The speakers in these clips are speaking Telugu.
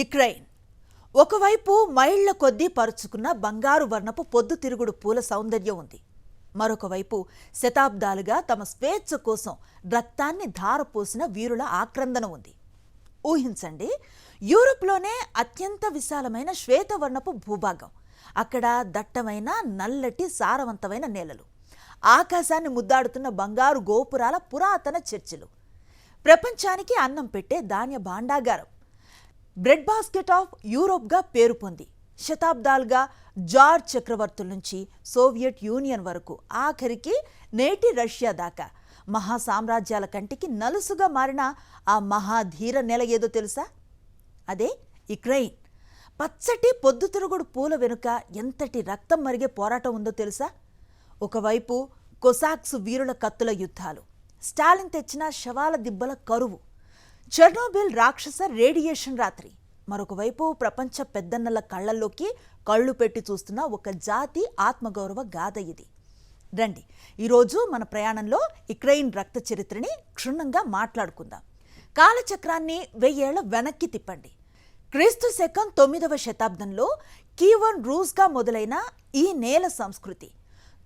యుక్రెయిన్ ఒకవైపు మైళ్ల కొద్దీ పరుచుకున్న బంగారు వర్ణపు పొద్దుతిరుగుడు పూల సౌందర్యం ఉంది. మరొకవైపు శతాబ్దాలుగా తమ స్వేచ్ఛ కోసం రక్తాన్ని ధారపోసిన వీరుల ఆక్రందన ఉంది. ఊహించండి, యూరోప్లోనే అత్యంత విశాలమైన శ్వేతవర్ణపు భూభాగం, అక్కడ దట్టమైన నల్లటి సారవంతమైన నేలలు, ఆకాశాన్ని ముద్దాడుతున్న బంగారు గోపురాల పురాతన చర్చిలు, ప్రపంచానికి అన్నం పెట్టే ధాన్య భాండాగారం, బ్రెడ్ బాస్కెట్ ఆఫ్ యూరోప్గా పేరు పొంది శతాబ్దాలుగా జార్జ్ చక్రవర్తుల నుంచి సోవియట్ యూనియన్ వరకు ఆఖరికి నేటి రష్యా దాకా మహా సామ్రాజ్యాల కంటికి నలుసుగా మారిన ఆ మహాధీర నెల ఏదో తెలుసా? అదే యుక్రెయిన్. పచ్చటి పొద్దుతిరుగుడు పూల వెనుక ఎంతటి రక్తం మరిగే పోరాటం ఉందో తెలుసా? ఒకవైపు కొసాక్స్ వీరుల కత్తుల యుద్ధాలు, స్టాలిన్ తెచ్చిన శవాల దిబ్బల కరువు, చెర్నోబిల్ రాక్షస రేడియేషన్ రాత్రి, మరొకవైపు ప్రపంచ పెద్దన్నల కళ్లల్లోకి కళ్ళు పెట్టి చూస్తున్న ఒక జాతి ఆత్మగౌరవ గాథ ఇది. రండి, ఈరోజు మన ప్రయాణంలో యుక్రెయిన్ రక్త చరిత్రని క్షుణ్ణంగా మాట్లాడుకుందాం. కాలచక్రాన్ని 1000 ఏళ్ల వెనక్కి తిప్పండి. క్రీస్తు శకం 9వ శతాబ్దంలో కీవన్ రూస్గా మొదలైన ఈ నేల సంస్కృతి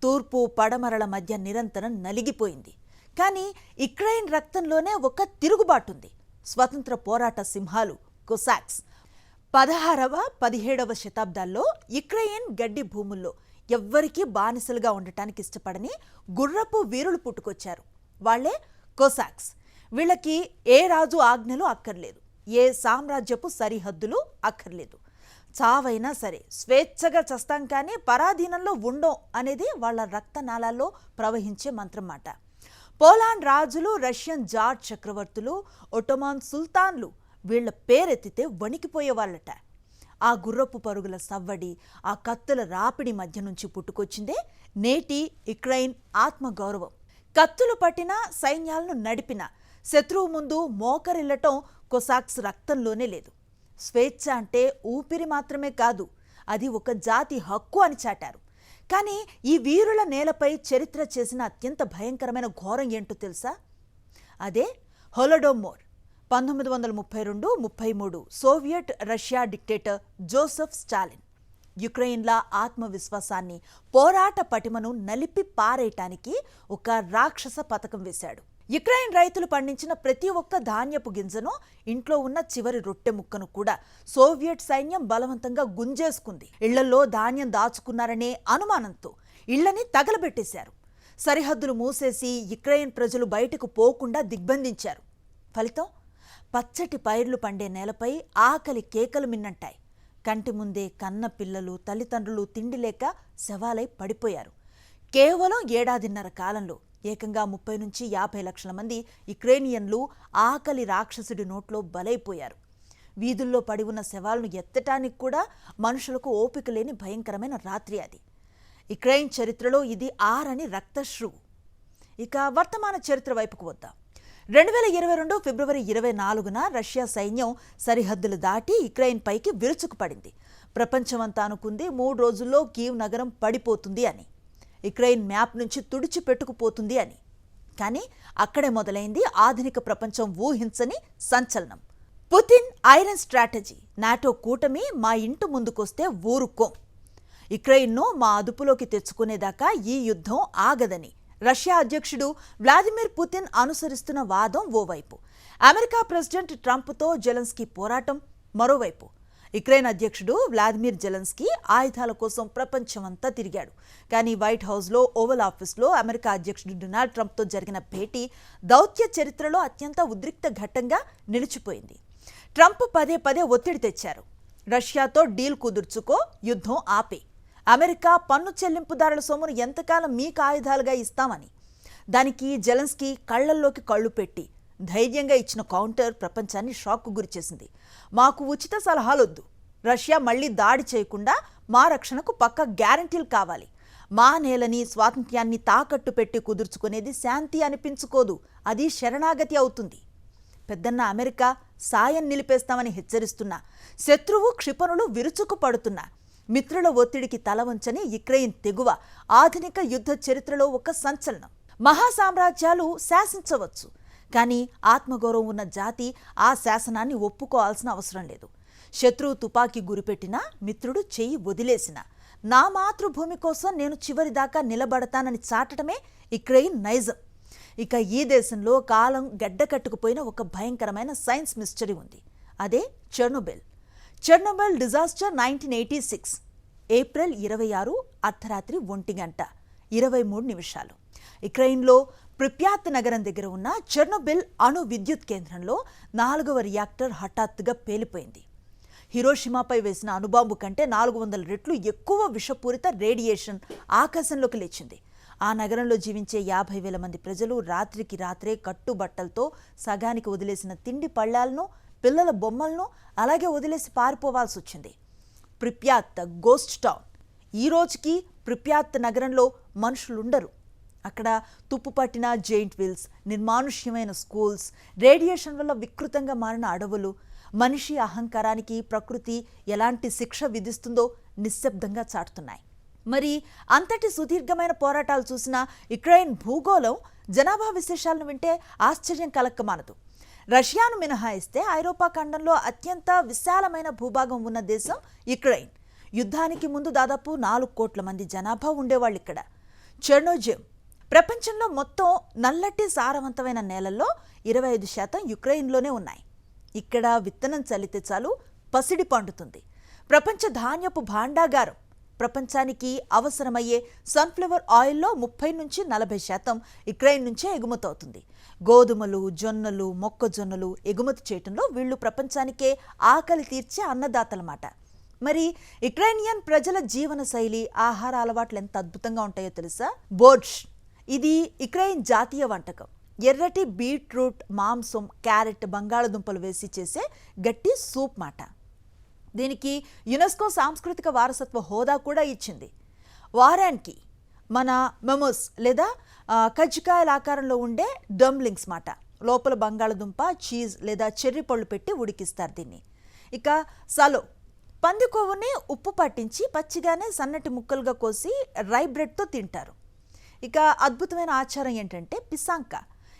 తూర్పు పడమరల మధ్య నిరంతరం నలిగిపోయింది. కానీ యుక్రెయిన్ రక్తంలోనే ఒక తిరుగుబాటుంది. స్వతంత్ర పోరాట సింహాలు కొసాక్స్. 16వ 17వ శతాబ్దాల్లో యుక్రెయిన్ గడ్డి భూముల్లో ఎవ్వరికీ బానిసలుగా ఉండటానికి ఇష్టపడని గుర్రపు వీరులు పుట్టుకొచ్చారు. వాళ్లే కొసాక్స్. వీళ్ళకి ఏ రాజు ఆజ్ఞలు అక్కర్లేదు, ఏ సామ్రాజ్యపు సరిహద్దులు అక్కర్లేదు. చావైనా సరే స్వేచ్ఛగా చస్తాం కానీ పరాధీనంలో ఉండం అనేది వాళ్ళ రక్తనాళాల్లో ప్రవహించే మంత్రం మాట. పోలాండ్ రాజులు, రష్యన్ జార్జ్ చక్రవర్తులు, ఒటోమన్ సుల్తాన్లు వీళ్ల పేరెత్తితే వణికిపోయేవాళ్ళట. ఆ గుర్రపు పరుగుల సవ్వడి, ఆ కత్తుల రాపిడి మధ్య నుంచి పుట్టుకొచ్చిందే నేటి యుక్రెయిన్ ఆత్మగౌరవం. కత్తులు పట్టిన, సైన్యాలను నడిపిన, శత్రువు ముందు మోకరిల్లటం కొసాక్స్ రక్తంలోనే లేదు. స్వేచ్ఛ అంటే ఊపిరి మాత్రమే కాదు, అది ఒక జాతి హక్కు అని చాటారు. కానీ ఈ వీరుల నేలపై చరిత్ర చేసిన అత్యంత భయంకరమైన ఘోరం ఏంటో తెలుసా? అదే Holodomor. 1932-33 Soviet Russia dictator Joseph Stalin యుక్రెయిన్ల ఆత్మవిశ్వాసాన్ని, పోరాట పటిమను నలిపి పారేయటానికి ఒక రాక్షస పథకం వేశాడు. యుక్రెయిన్ రైతులు పండించిన ప్రతి ఒక్క ధాన్యపు గింజను, ఇంట్లో ఉన్న చివరి రొట్టె ముక్కను కూడా సోవియట్ సైన్యం బలవంతంగా గుంజేసుకుంది. ఇళ్లలో ధాన్యం దాచుకున్నారనే అనుమానంతో ఇళ్లని తగలబెట్టేశారు. సరిహద్దులు మూసేసి యుక్రెయిన్ ప్రజలు బయటకు పోకుండా దిగ్బంధించారు. ఫలితం పచ్చటి పైర్లు పండే నేలపై ఆకలి కేకలు మిన్నంటాయి. కంటి ముందే కన్న పిల్లలు, తల్లిదండ్రులు తిండి లేక శవాలై పడిపోయారు. కేవలం 1.5 ఏడాదిన్నర కాలంలో ఏకంగా 30-50 లక్షల మంది యుక్రెయినియన్లు ఆకలి రాక్షసుడి నోట్లో బలైపోయారు. వీధుల్లో పడి ఉన్న శవాలను ఎత్తటానికి కూడా మనుషులకు ఓపిక లేని భయంకరమైన రాత్రి అది. యుక్రెయిన్ చరిత్రలో ఇది ఆరని రక్తశ్రువు. ఇక వర్తమాన చరిత్ర వైపుకు వద్దాం. 2022 ఫిబ్రవరి 24న రష్యా సైన్యం సరిహద్దులు దాటి యుక్రెయిన్ పైకి విరుచుకుపడింది. ప్రపంచమంతా అనుకుంది 3 రోజుల్లో కీవ్ నగరం పడిపోతుంది అని, యుక్రెయిన్ మ్యాప్ నుంచి తుడిచిపెట్టుకుపోతుంది అని. కానీ అక్కడే మొదలైంది ఆధునిక ప్రపంచం ఊహించని సంచలనం. Putin iron strategy. నాటో కూటమి మా ఇంటి ముందుకొస్తే ఊరుకోం, యుక్రెయిన్ను మా అదుపులోకి తెచ్చుకునేదాకా ఈ యుద్ధం ఆగదని రష్యా అధ్యక్షుడు వ్లాదిమిర్ పుతిన్ అనుసరిస్తున్న వాదం ఓవైపు, అమెరికా ప్రెసిడెంట్ ట్రంప్తో జెలెన్స్కీ పోరాటం మరోవైపు. యుక్రెయిన్ అధ్యక్షుడు వ్లాదిమిర్ జెలెన్స్కీ ఆయుధాల కోసం ప్రపంచమంతా తిరిగాడు. కానీ వైట్ హౌస్లో, ఓవల్ ఆఫీస్లో అమెరికా అధ్యక్షుడు డొనాల్డ్ ట్రంప్తో జరిగిన భేటీ దౌత్య చరిత్రలో అత్యంత ఉద్రిక్త ఘట్టంగా నిలిచిపోయింది. ట్రంప్ పదే పదే ఒత్తిడి తెచ్చారు. రష్యాతో డీల్ కుదుర్చుకో, యుద్ధం ఆపే, అమెరికా పన్ను చెల్లింపుదారుల సొమ్మును ఎంతకాలం మీకు ఆయుధాలుగా ఇస్తామని. దానికి జెలెన్స్కీ కళ్లల్లోకి కళ్ళు పెట్టి ధైర్యంగా ఇచ్చిన కౌంటర్ ప్రపంచాన్ని షాక్కు గురిచేసింది. మాకు ఉచిత సలహాలొద్దు, రష్యా మళ్లీ దాడి చేయకుండా మా రక్షణకు పక్కా గ్యారంటీలు కావాలి. మా నేలని, స్వాతంత్ర్యాన్ని తాకట్టు పెట్టి కుదుర్చుకునేది శాంతి అనిపించుకోదు, అది శరణాగతి అవుతుంది. పెద్దన్న అమెరికా సాయం నిలిపేస్తామని హెచ్చరిస్తున్నా, శత్రువు క్షిపణులు విరుచుకు పడుతున్నా, మిత్రుల ఒత్తిడికి తలవంచని యుక్రెయిన్ తెగువ ఆధునిక యుద్ధ చరిత్రలో ఒక సంచలనం. మహాసామ్రాజ్యాలు శాసించవచ్చు, కానీ ఆత్మగౌరవం ఉన్న జాతి ఆ శాసనాన్ని ఒప్పుకోవాల్సిన అవసరం లేదు. శత్రువు తుపాకీ గురిపెట్టినా, మిత్రుడు చెయ్యి వదిలేసినా నా మాతృభూమి కోసం నేను చివరిదాకా నిలబడతానని చాటటమే యుక్రెయిన్ నైజం. ఇక ఈ దేశంలో కాలం గడ్డకట్టుకుపోయిన ఒక భయంకరమైన సైన్స్ మిస్టరీ ఉంది. అదే చెర్నోబిల్. చెర్నోబిల్ డిజాస్టర్ 1986 ఏప్రిల్ 26 అర్ధరాత్రి 1:23 యుక్రెయిన్లో ప్రిప్యాత్ నగరం దగ్గర ఉన్న చెర్నోబిల్ అణు విద్యుత్ కేంద్రంలో 4వ రియాక్టర్ హఠాత్తుగా పేలిపోయింది. హిరోషిమాపై వేసిన అణుబాంబు కంటే 400 రెట్లు ఎక్కువ విషపూరిత రేడియేషన్ ఆకాశంలోకి లేచింది. ఆ నగరంలో జీవించే 50,000 మంది ప్రజలు రాత్రికి రాత్రే కట్టుబట్టలతో సగానికి వదిలేసిన తిండి పళ్ళాలను, పిల్లల బొమ్మలను అలాగే వదిలేసి పారిపోవాల్సి వచ్చింది. ప్రిప్యాత్ గోస్ట్ టౌన్. ఈ రోజుకి ప్రిప్యాత్ నగరంలో మనుషులుండరు. అక్కడ తుప్పుపట్టిన జెయింట్ వీల్స్, నిర్మానుష్యమైన స్కూల్స్, రేడియేషన్ వల్ల వికృతంగా మారిన అడవులు, మనిషి అహంకారానికి ప్రకృతి ఎలాంటి శిక్ష విధిస్తుందో నిశ్శబ్దంగా చాటుతున్నాయి. మరి అంతటి సుదీర్ఘమైన పోరాటాలు చూసిన యుక్రెయిన్ భూగోళం, జనాభా విశేషాలను వింటే ఆశ్చర్యం కలక్కమానదు. రష్యాను మినహాయిస్తే ఐరోపా ఖండంలో అత్యంత విశాలమైన భూభాగం ఉన్న దేశం యుక్రెయిన్. యుద్ధానికి ముందు దాదాపు 4 కోట్ల మంది జనాభా ఉండేవాళ్ళు ఇక్కడ. చెర్నోజిమ్. ప్రపంచంలో మొత్తం నల్లటి సారవంతమైన నేలల్లో 25% యుక్రెయిన్లోనే ఉన్నాయి. ఇక్కడ విత్తనం చల్లితే చాలు పసిడి పండుతుంది. ప్రపంచ ధాన్యపు భాండాగారం. ప్రపంచానికి అవసరమయ్యే సన్ఫ్లవర్ ఆయిల్లో 30-40% యుక్రెయిన్ నుంచే ఎగుమతవుతుంది. గోధుమలు, జొన్నలు, మొక్కజొన్నలు ఎగుమతి చేయటంలో వీళ్ళు ప్రపంచానికే ఆకలి తీర్చే అన్నదాతలమాట. మరి యుక్రెయినియన్ ప్రజల జీవన శైలి, ఆహార అలవాట్లు ఎంత అద్భుతంగా ఉంటాయో తెలుసా? బోర్ష్. ఇది యుక్రెయిన్ జాతీయ వంటకం. ఎర్రటి బీట్రూట్, మాంసం, క్యారెట్, బంగాళదుంపలు వేసి చేసే గట్టి సూప్ మాట. దీనికి యునెస్కో సాంస్కృతిక వారసత్వ హోదా కూడా ఇచ్చింది. వారానికి మన మెమోస్ లేదా కజ్జికాయల ఆకారంలో ఉండే డంబ్లింగ్స్ మాట. లోపల బంగాళదుంప, చీజ్ లేదా చెర్రీ పళ్ళు పెట్టి ఉడికిస్తారు దీన్ని. ఇక సలో. పంది కొవ్వుని ఉప్పు పట్టించి పచ్చిగానే సన్నటి ముక్కలుగా కోసి రై బ్రెడ్తో తింటారు. ఇక అద్భుతమైన ఆచారం ఏంటంటే పిసాంక.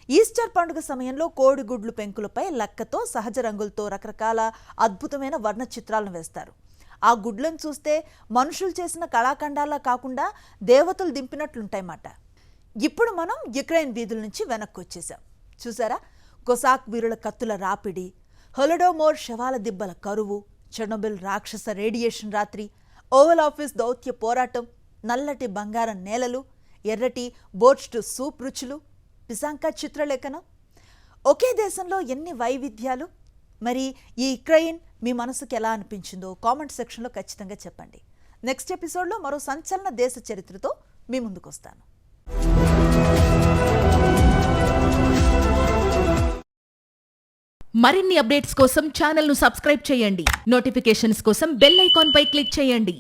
ఈస్టర్ పండుగ సమయంలో కోడిగుడ్లు పెంకులపై లక్కతో, సహజ రంగులతో రకరకాల అద్భుతమైన వర్ణ చిత్రాలను వేస్తారు. ఆ గుడ్లను చూస్తే మనుషులు చేసిన కళాఖండాలా కాకుండా దేవతలు దింపినట్లుంటాయన్నమాట. ఇప్పుడు మనం యుక్రెయిన్ వీధుల నుంచి వెనక్కి వచ్చేసాం. చూసారా? కొసాక్ వీరుల కత్తుల రాపిడి, హొలడోమోర్ శవాల దిబ్బల కరువు, చెర్నోబిల్ రాక్షస రేడియేషన్ రాత్రి, ఓవల్ ఆఫీస్ దౌత్య పోరాటం, నల్లటి బంగారం నేలలు, ఎర్రటి బోర్ష్డ్ సూప్ రుచులు, పిసాంకా చిత్రలేఖనం. ఒకే దేశంలో ఎన్ని వైవిధ్యాలు! మరి ఈ యుక్రెయిన్ మీ మనసుకు ఎలా అనిపించిందో కామెంట్ సెక్షన్లో ఖచ్చితంగా చెప్పండి. నెక్స్ట్ ఎపిసోడ్లో మరో సంచలన దేశ చరిత్రతో మీ ముందుకు వస్తాను. మరిన్ని అప్డేట్స్ కోసం ఛానల్ను సబ్స్క్రైబ్ చేయండి. నోటిఫికేషన్స్ కోసం బెల్ ఐకాన్ పై క్లిక్ చేయండి.